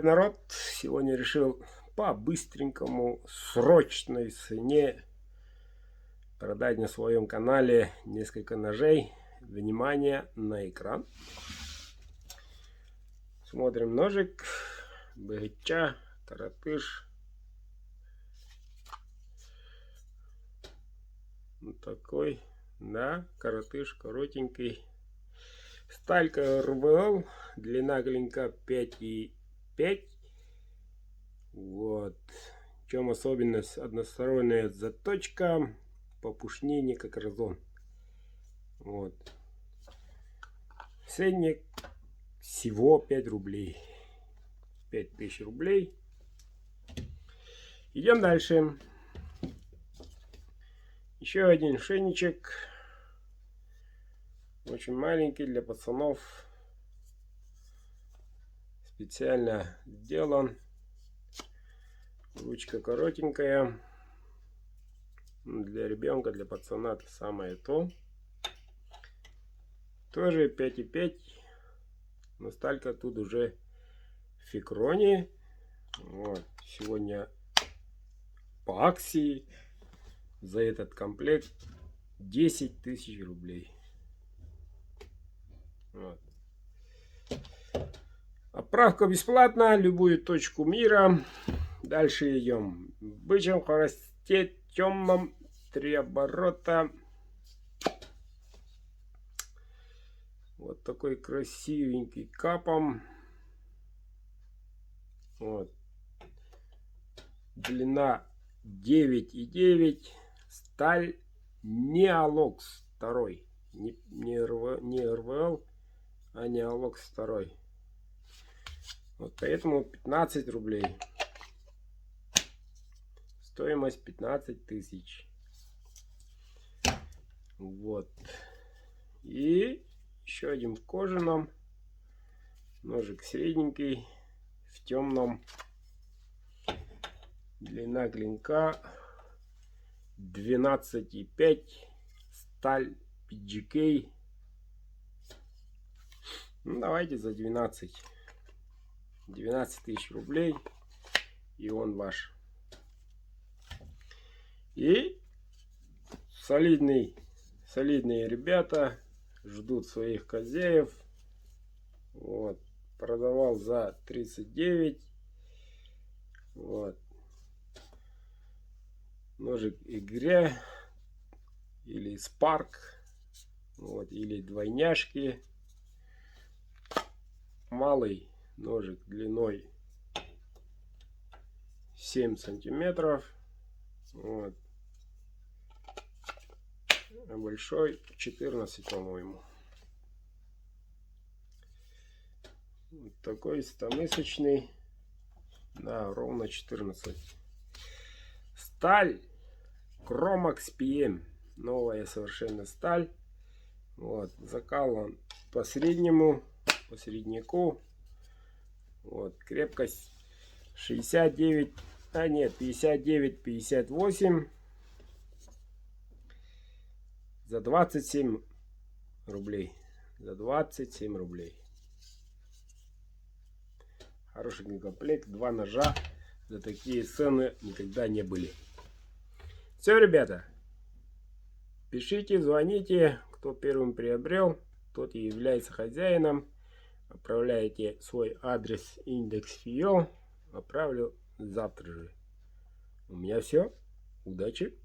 привет, народ! Сегодня решил по-быстренькому, срочной цене продать на своем канале несколько ножей. Внимание на экран. Смотрим ножик. БГЧ, коротыш. Вот такой. Да, коротыш, коротенький. Сталька РВЛ. Длина клинка 5,5. Вот. В чем особенность? Односторонняя заточка по пушнине, как разон. Вот. Ценник всего 5 рублей. 5000 рублей. Идем дальше. Еще один шейничек. Очень маленький, для пацанов. Специально сделан. Ручка коротенькая. Для ребенка, для пацана это самое то. Тоже 5,5. Но сталька тут уже в фикроне. Вот. Сегодня по акции за этот комплект 10 000 рублей. Вот. Отправка бесплатна, любую точку мира. Дальше идем. В бычьем хворосте темном, 3 оборота. Вот такой красивенький капом. Вот. Длина 9,9. Сталь Неолокс 2. Не РВЛ, а Неолокс 2. Вот поэтому 15 рублей. Стоимость 15 000. Вот. И еще один в кожаном. Ножик средненький. В темном. Длина клинка 12,5. Сталь PGK. Ну, давайте за 12 000 рублей. И он ваш. И солидные ребята ждут своих хозяев. Вот. Продавал за 39. Вот. Ножик Игре или Спарк. Вот. Или двойняшки. Малый ножик длиной 7 сантиметров. Вот. А большой 14, по-моему. Вот такой стомысочный. Да, ровно 14. Сталь Chromax PM. Новая совершенно сталь. Вот. Закал он по среднему, по средняку. Вот. Крепкость 69. А нет, 59-58. За 27 рублей. За 27 рублей. Хороший комплект. 2 ножа. За такие цены никогда не были. Все, ребята. Пишите, звоните. Кто первым приобрел, тот и является хозяином. Отправляйте свой адрес, индекс ФИО. Отправлю завтра же. У меня все. Удачи.